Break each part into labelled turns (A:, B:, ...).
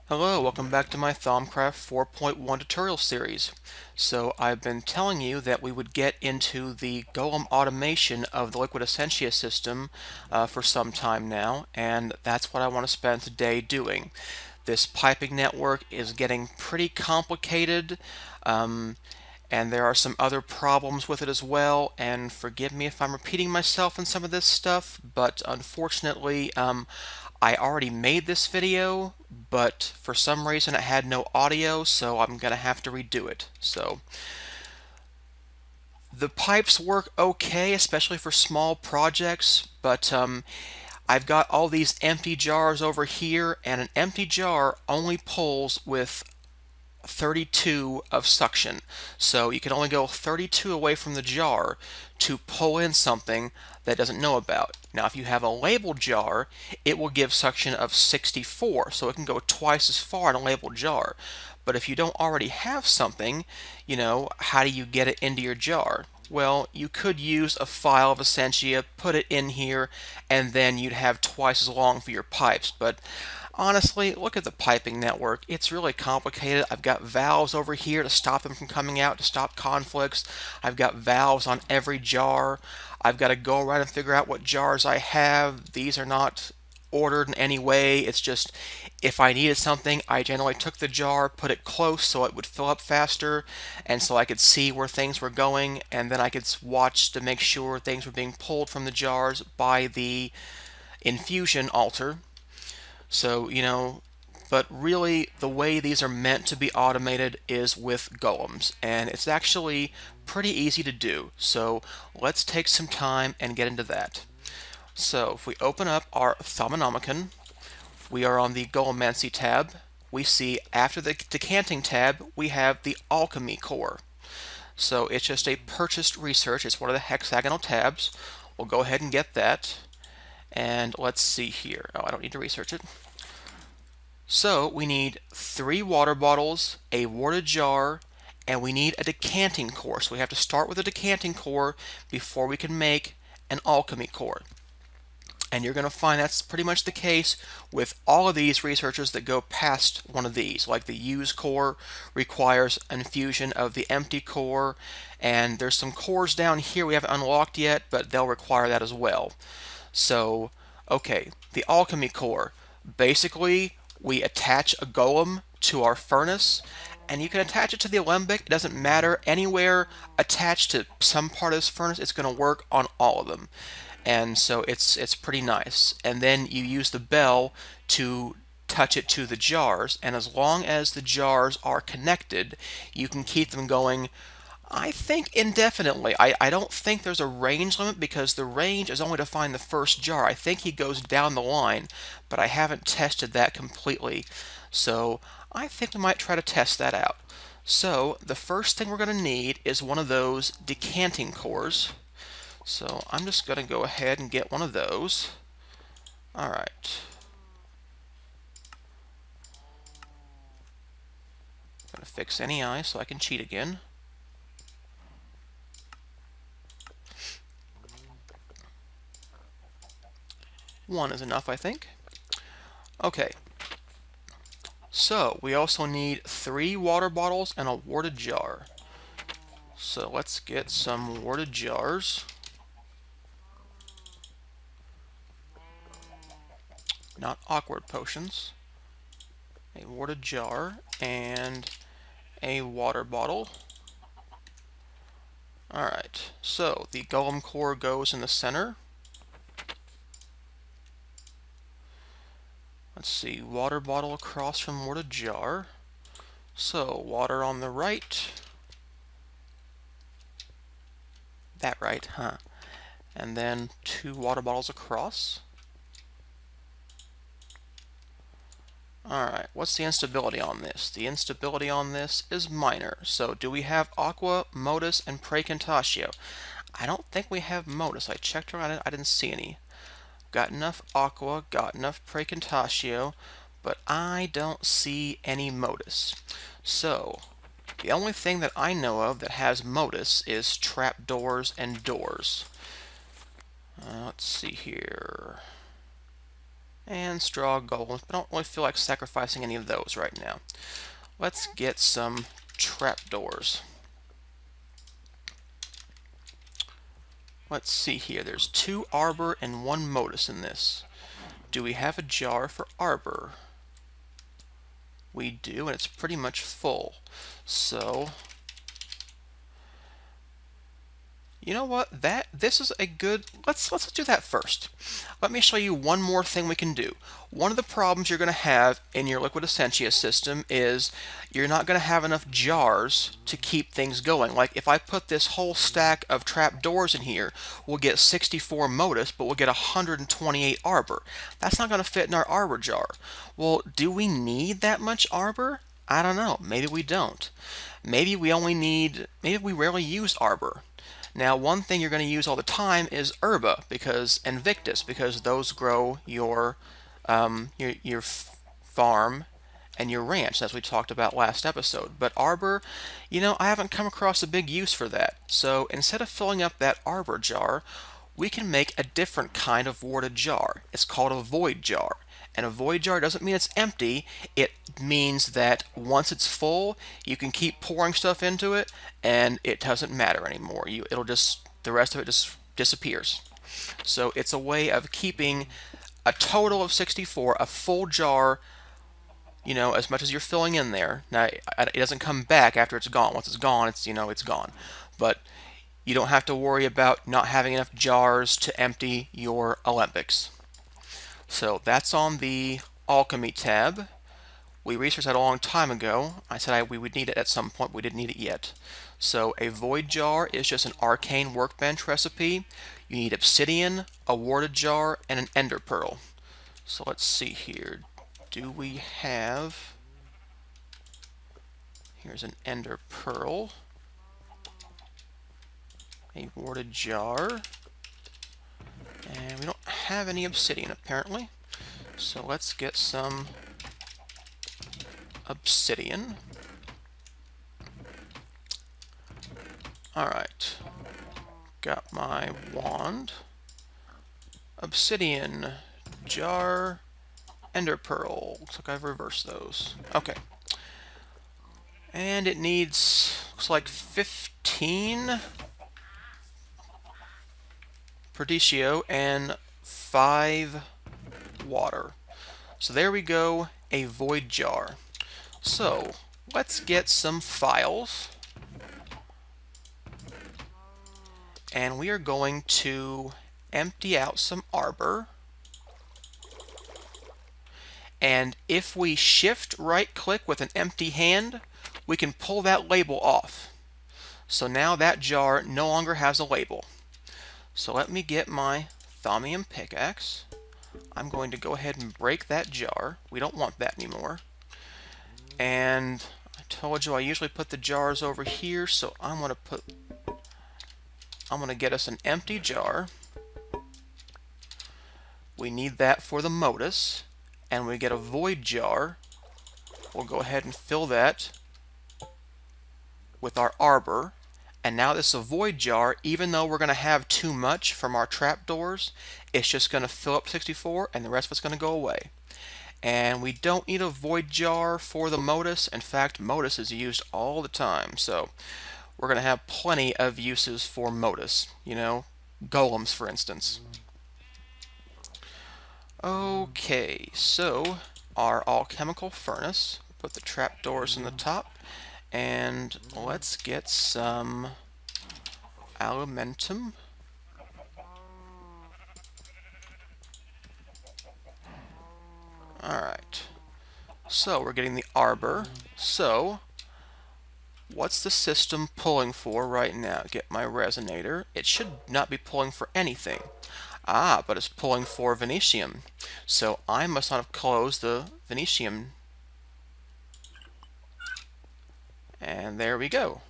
A: Hello, welcome back to my Thaumcraft 4.1 tutorial series. So I've been telling you that we would get into the Golem automation of the Liquid Essentia system for some time now, and that's what I want to spend today doing. This piping network is getting pretty complicated, and there are some other problems with it as well, and forgive me if I'm repeating myself in some of this stuff, but unfortunately I already made this video, but for some reason it had no audio, so I'm gonna have to redo it. So the pipes work okay, especially for small projects, but I've got all these empty jars over here, and an empty jar only pulls with 32 of suction. So you can only go 32 away from the jar to pull in something that doesn't know about. Now if you have a labeled jar, it will give suction of 64, so it can go twice as far in a labeled jar. But if you don't already have something, how do you get it into your jar? Well, you could use a file of essentia, put it in here, and then you'd have twice as long for your pipes. But honestly, look at the piping network. It's really complicated. I've got valves over here to stop them from coming out, to stop conflicts. I've got valves on every jar. I've got to go around and figure out what jars I have. These are not ordered in any way. It's just if I needed something, I generally took the jar, put it close so it would fill up faster, and so I could see where things were going, and then I could watch to make sure things were being pulled from the jars by the infusion altar. So, but really the way these are meant to be automated is with golems, and it's actually pretty easy to do. So let's take some time and get into that. So if we open up our Thaumanomicon, we are on the Golemancy tab. We see after the decanting tab, we have the Alchemy Core. So it's just a purchased research. It's one of the hexagonal tabs. We'll go ahead and get that. And let's see here. Oh, I don't need to research it. So we need 3 water bottles, a water jar, and we need a decanting core. So we have to start with a decanting core before we can make an alchemy core. And you're going to find that's pretty much the case with all of these researchers that go past one of these. Like the use core requires infusion of the empty core, and there's some cores down here we haven't unlocked yet, but they'll require that as well. So, okay, the alchemy core. Basically, we attach a golem to our furnace, and you can attach it to the alembic. It doesn't matter. Anywhere attached to some part of this furnace, it's going to work on all of them. And so it's pretty nice. And then you use the bell to touch it to the jars, and as long as the jars are connected, you can keep them going, I think, indefinitely. I don't think there's a range limit because the range is only to find the first jar. I think he goes down the line, but I haven't tested that completely. So I think we might try to test that out. So the first thing we're going to need is one of those decanting cores. So I'm just going to go ahead and get one of those. Alright. I'm going to fix any eye so I can cheat again. One is enough, I think. Okay. So we also need 3 water bottles and a warded jar. So let's get some warded jars. Not awkward potions. A warded jar and a water bottle. Alright, so the Golem Core goes in the center. Let's see, water bottle across from warded jar. So, water on the right. That right, huh? And then 2 water bottles across. Alright, what's the instability on this? The instability on this is minor. So do we have Aqua, Modus, and Praecantatio? I don't think we have Modus. I checked around, I didn't see any. Got enough Aqua, got enough Praecantatio, but I don't see any Modus. So, the only thing that I know of that has Modus is trapdoors and doors. Let's see here. And straw golems, but I don't really feel like sacrificing any of those right now. Let's get some trapdoors. Let's see here. There's 2 arbor and 1 modus in this. Do we have a jar for arbor? We do, and it's pretty much full. So, you know what? This is a good. Let's do that first. Let me show you one more thing we can do. One of the problems you're going to have in your liquid essentia system is you're not going to have enough jars to keep things going. Like if I put this whole stack of trap doors in here, we'll get 64 modus, but we'll get 128 arbor. That's not going to fit in our arbor jar. Well, do we need that much arbor? I don't know. Maybe we don't. Maybe we rarely use arbor. Now, one thing you're going to use all the time is herba and victus, because those grow your farm and your ranch, as we talked about last episode. But arbor, I haven't come across a big use for that. So instead of filling up that arbor jar, we can make a different kind of warded jar. It's called a void jar. And a void jar doesn't mean it's empty. It means that once it's full, you can keep pouring stuff into it, and it doesn't matter anymore. The rest of it just disappears. So it's a way of keeping a total of 64, a full jar, as much as you're filling in there. Now, it doesn't come back after it's gone. Once it's gone, it's gone. But you don't have to worry about not having enough jars to empty your Olympics. So that's on the Alchemy tab. We researched that a long time ago. I said we would need it at some point, but we didn't need it yet. So a void jar is just an arcane workbench recipe. You need obsidian, a warded jar, and an ender pearl. So let's see here. Do we have... Here's an ender pearl. A warded jar. And we don't have any obsidian, apparently. So let's get some obsidian. Alright. Got my wand. Obsidian. Jar. Ender pearl. Looks like I've reversed those. Okay. And it needs, looks like 15 Perdicio and 5 water. So there we go, a void jar. So let's get some files, and we are going to empty out some arbor. And if we shift right click with an empty hand, we can pull that label off. So now that jar no longer has a label. So let me get my thaumium pickaxe. I'm going to go ahead and break that jar. We don't want that anymore. And I told you I usually put the jars over here, so I'm going to get us an empty jar. We need that for the modus. And we get a void jar. We'll go ahead and fill that with our arbor. And now this is a void jar. Even though we're going to have too much from our trapdoors, it's just going to fill up 64 and the rest of it's going to go away. And we don't need a void jar for the modus. In fact, modus is used all the time. So we're going to have plenty of uses for modus. Golems, for instance. Okay, so our alchemical furnace. Put the trapdoors in the top. And let's get some alumentum. Alright. So we're getting the arbor. So what's the system pulling for right now? Get my resonator. It should not be pulling for anything. Ah, but it's pulling for Venetium. So I must not have closed the Venetium. And there we go.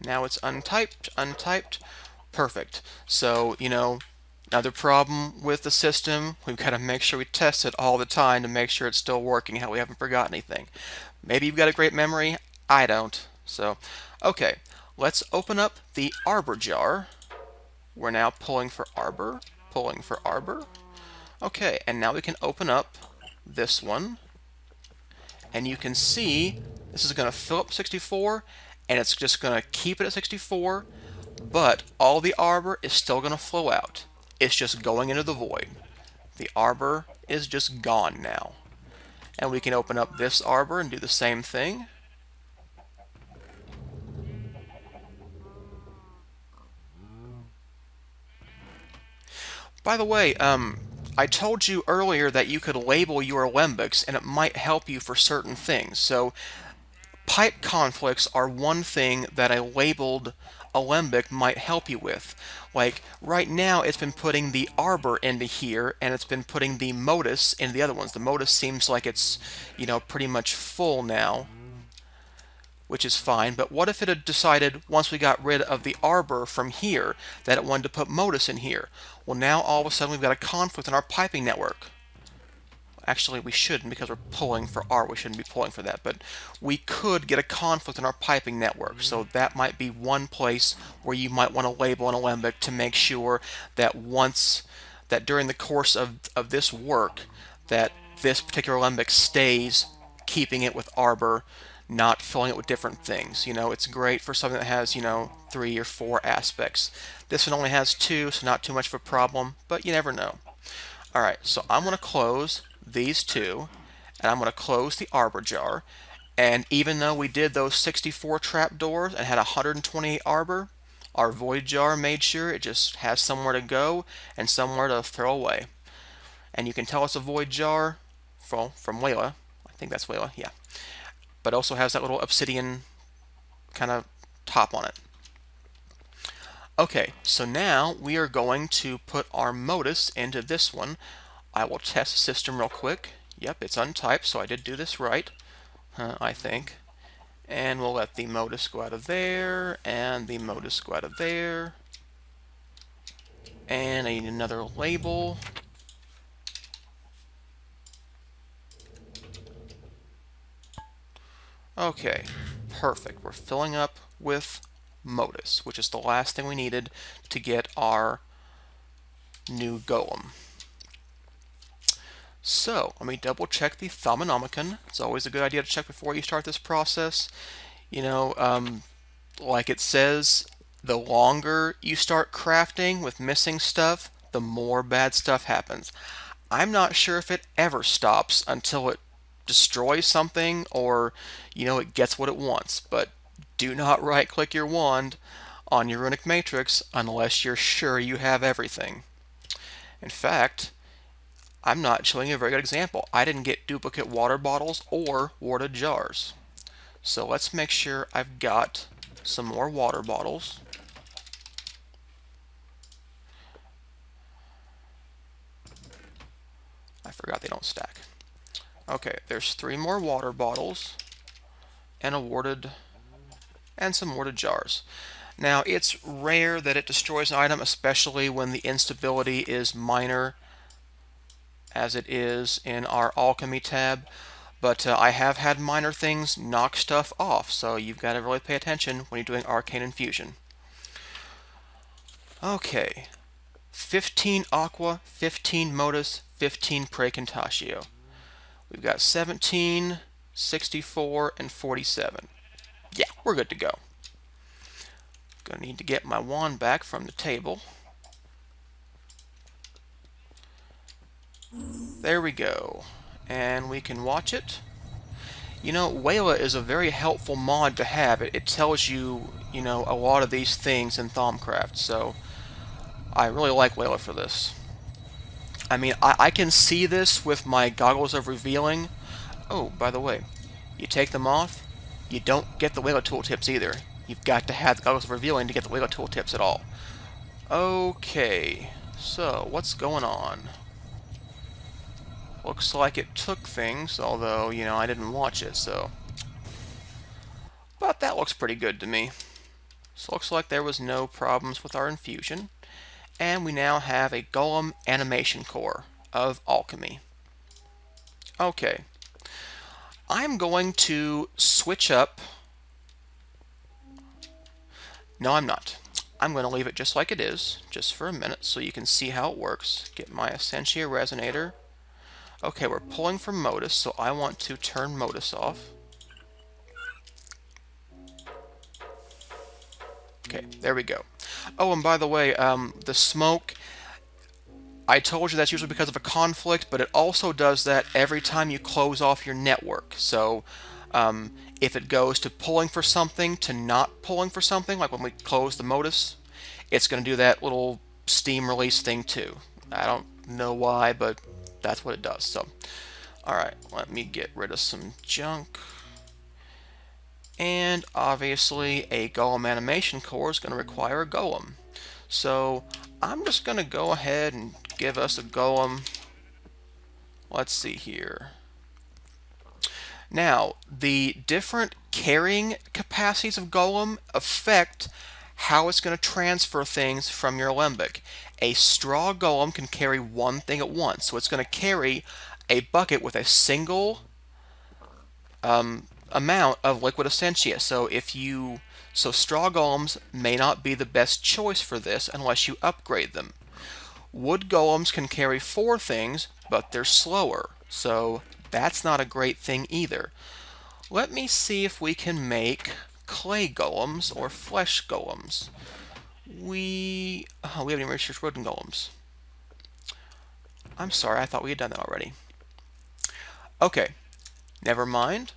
A: Now it's untyped. Perfect. So, another problem with the system, we've got to make sure we test it all the time to make sure it's still working, how we haven't forgotten anything. Maybe you've got a great memory. I don't. So, okay. Let's open up the arbor jar. We're now pulling for arbor, pulling for arbor. Okay, and now we can open up this one, and you can see this is going to fill up 64, and it's just going to keep it at 64, but all the arbor is still going to flow out. It's just going into the void. The arbor is just gone now. And we can open up this arbor and do the same thing. By the way, I told you earlier that you could label your alembics and it might help you for certain things. So pipe conflicts are one thing that a labeled alembic might help you with. Like right now it's been putting the arbor into here and it's been putting the modus into the other ones. The modus seems like it's, pretty much full now, which is fine, but what if it had decided once we got rid of the arbor from here that it wanted to put modus in here? Well, now all of a sudden we've got a conflict in our piping network. Actually, we shouldn't because we're pulling for R. We shouldn't be pulling for that, but we could get a conflict in our piping network. So that might be one place where you might want to label an alembic to make sure that during the course of this work, that this particular alembic stays keeping it with arbor, not filling it with different things. It's great for something that has, 3 or 4 aspects. This one only has 2, so not too much of a problem, but you never know. Alright, so I'm going to close these 2, and I'm going to close the arbor jar, and even though we did those 64 trapdoors and had 128 arbor, our void jar made sure it just has somewhere to go and somewhere to throw away. And you can tell it's a void jar from Layla. I think that's Layla, yeah. But also has that little obsidian kind of top on it. Okay, so now we are going to put our modus into this one. I will test the system real quick. Yep, it's untyped, so I did do this right, I think. And we'll let the modus go out of there, and the modus go out of there. And I need another label. Okay, perfect. We're filling up with modus, which is the last thing we needed to get our new golem. So let me double check the Thaumonomicon. It's always a good idea to check before you start this process. Like it says, the longer you start crafting with missing stuff, the more bad stuff happens. I'm not sure if it ever stops until it destroys something or, it gets what it wants. But do not right-click your wand on your runic matrix unless you're sure you have everything. In fact, I'm not showing you a very good example. I didn't get duplicate water bottles or warded jars. So let's make sure I've got some more water bottles. I forgot they don't stack. Okay, there's 3 more water bottles and some warded jars. Now, it's rare that it destroys an item, especially when the instability is minor, as it is in our Alchemy tab. But I have had minor things knock stuff off, so you've got to really pay attention when you're doing Arcane Infusion. Okay, 15 Aqua, 15 Modus, 15 Precontatio. We've got 17, 64, and 47. Yeah, we're good to go. Gonna need to get my wand back from the table. There we go. And we can watch it. Wayla is a very helpful mod to have. It tells you, a lot of these things in Thaumcraft, so I really like Wayla for this. I mean, I can see this with my goggles of revealing. Oh, by the way, you take them off, you don't get the Wayla tooltips either. You've got to have the goggles of revealing to get the Wayla tooltips at all. Okay, so what's going on? Looks like it took things, although, I didn't watch it, so. But that looks pretty good to me. So looks like there was no problems with our infusion. And we now have a Golem animation core of Alchemy. Okay. I'm going to switch up. No, I'm not. I'm going to leave it just like it is, just for a minute, so you can see how it works. Get my essentia resonator. Okay, we're pulling from modus, so I want to turn modus off. Okay, there we go. Oh, and by the way, the smoke, I told you that's usually because of a conflict, but it also does that every time you close off your network. So if it goes to pulling for something to not pulling for something, like when we close the modus, it's going to do that little steam release thing too. I don't know why, but that's what it does. So, alright, let me get rid of some junk. And obviously a Golem animation core is going to require a Golem. So I'm just going to go ahead and give us a Golem. Let's see here. Now, the different carrying capacities of Golem affect how it's going to transfer things from your Alembic. A straw Golem can carry one thing at once, so it's going to carry a bucket with a single amount of liquid essentia. So straw golems may not be the best choice for this unless you upgrade them. Wood golems can carry 4 things, but they're slower, so that's not a great thing either. Let me see if we can make clay golems or flesh golems. We haven't even researched wooden golems. I'm sorry, I thought we had done that already. Okay, never mind.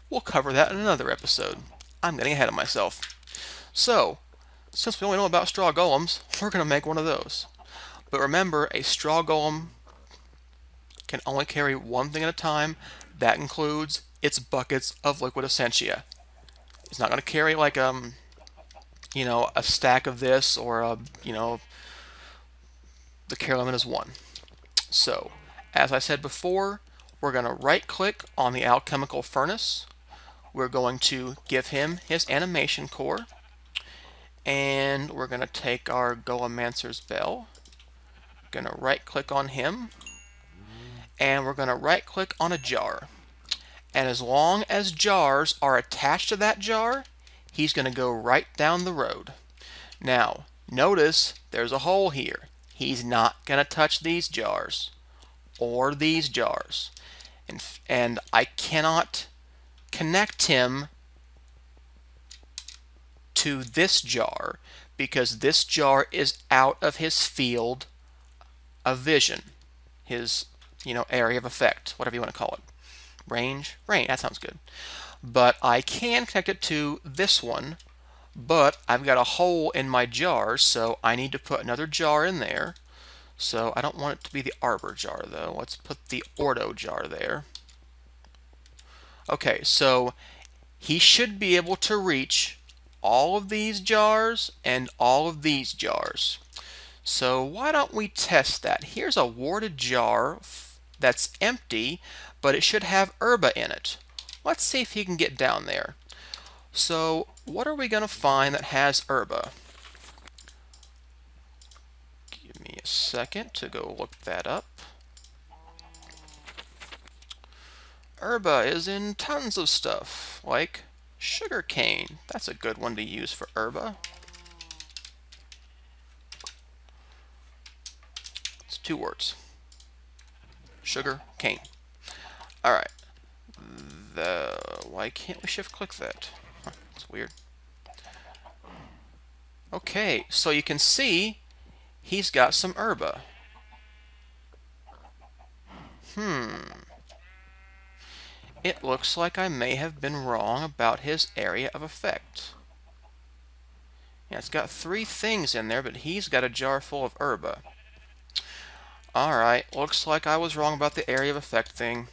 A: We'll cover that in another episode. I'm getting ahead of myself. So, since we only know about straw golems, we're going to make one of those. But remember, a straw golem can only carry one thing at a time. That includes its buckets of liquid essentia. It's not going to carry like a stack of this, or the carry limit is 1. So, as I said before, we're going to right-click on the alchemical furnace. We're going to give him his animation core, and we're going to take our Golemancer's bell. Going to right-click on him, and we're going to right-click on a jar. And as long as jars are attached to that jar, he's going to go right down the road. Now, notice there's a hole here. He's not going to touch these jars or these jars. And I cannot connect him to this jar because this jar is out of his field of vision, his area of effect, whatever you want to call it. Range, that sounds good. But I can connect it to this one, but I've got a hole in my jar, so I need to put another jar in there. So I don't want it to be the arbor jar though. Let's put the ordo jar there. Okay, so he should be able to reach all of these jars and all of these jars. So why don't we test that? Here's a warded jar that's empty, but it should have herba in it. Let's see if he can get down there. So what are we going to find that has herba? Give me a second to go look that up. Herba is in tons of stuff, like sugar cane. That's a good one to use for herba. It's 2 words. Sugar cane. Alright. Why can't we shift click that? Huh, that's weird. Okay, so you can see he's got some herba. It looks like I may have been wrong about his area of effect. Yeah, it's got 3 things in there, but he's got a jar full of herba. Alright, looks like I was wrong about the area of effect thing.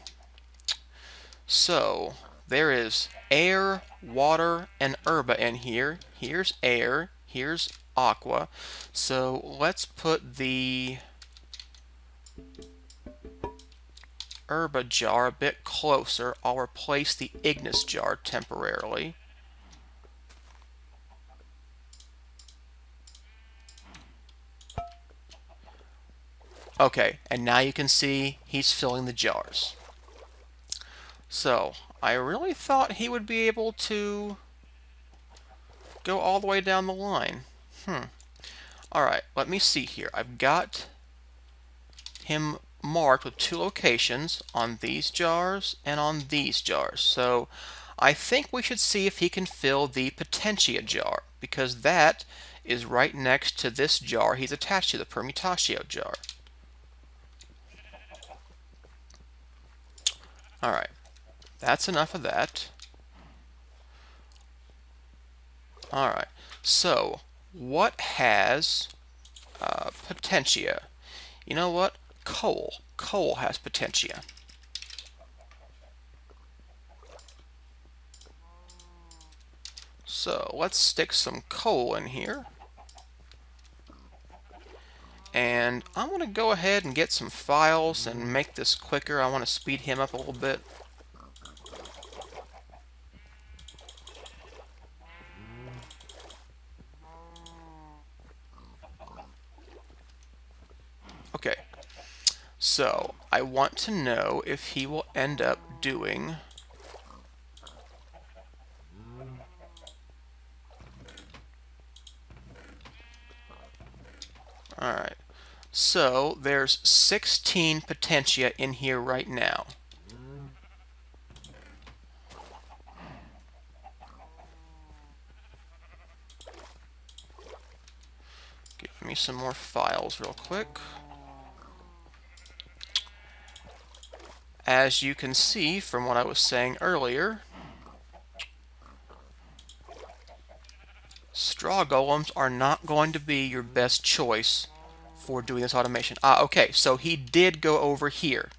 A: So, there is air, water, and herba in here. Here's air, here's aqua. So, let's put the herba jar a bit closer. I'll replace the ignis jar temporarily. Okay, and now you can see he's filling the jars. So, I really thought he would be able to go all the way down the line. Alright, let me see here. I've got him marked with 2 locations on these jars and on these jars. So I think we should see if he can fill the Potentia jar, because that is right next to this jar he's attached to, the Permutatio jar. Alright, that's enough of that. Alright, so what has Potentia? You know what? Coal. Coal has Potentia. So let's stick some coal in here. And I'm going to go ahead and get some files and make this quicker. I want to speed him up a little bit. Okay, so I want to know if he will end up doing alright, so there's 16 Potentia in here right now. Give me some more files real quick. As you can see from what I was saying earlier, straw golems are not going to be your best choice for doing this automation. Okay, so he did go over here.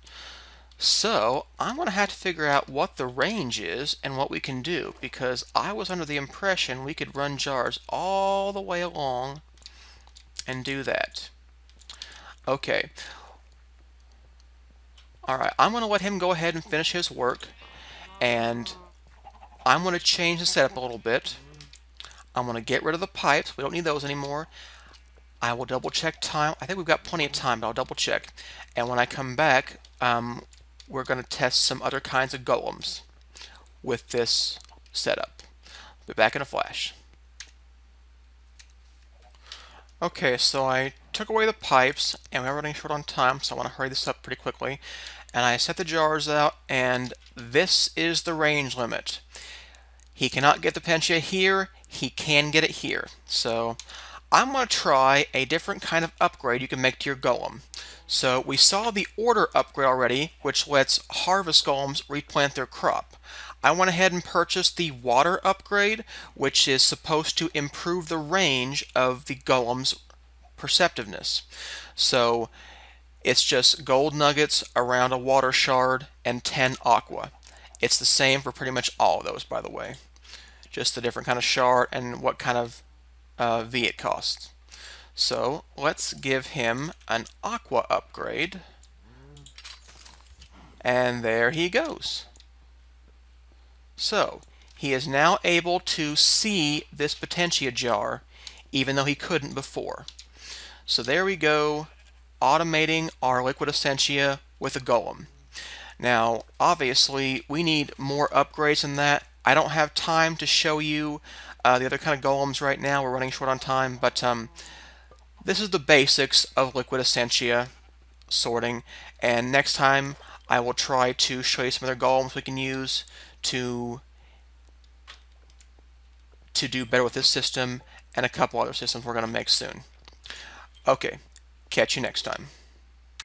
A: So I'm going to have to figure out what the range is and what we can do, because I was under the impression we could run jars all the way along and do that. Okay. Alright, I'm going to let him go ahead and finish his work, and I'm going to change the setup a little bit. I'm going to get rid of the pipes. We don't need those anymore. I will double check time. I think we've got plenty of time, but I'll double check. And when I come back, we're going to test some other kinds of golems with this setup. Be back in a flash. Okay, so I took away the pipes, and we're running short on time, so I want to hurry this up pretty quickly. And I set the jars out, and this is the range limit. He cannot get the Potentia here, he can get it here. So I'm going to try a different kind of upgrade you can make to your golem. So we saw the order upgrade already, which lets harvest golems replant their crop. I went ahead and purchased the water upgrade, which is supposed to improve the range of the golem's perceptiveness. So it's just gold nuggets around a water shard and 10 aqua. It's the same for pretty much all of those, by the way. Just a different kind of shard and what kind of V it costs. So let's give him an aqua upgrade. And there he goes. So he is now able to see this Potentia jar, even though he couldn't before. So there we go, automating our liquid essentia with a golem. Now, obviously, we need more upgrades than that. I don't have time to show you the other kind of golems right now. We're running short on time, but this is the basics of liquid essentia sorting. And next time, I will try to show you some other golems we can use to do better with this system and a couple other systems we're going to make soon. Okay, catch you next time.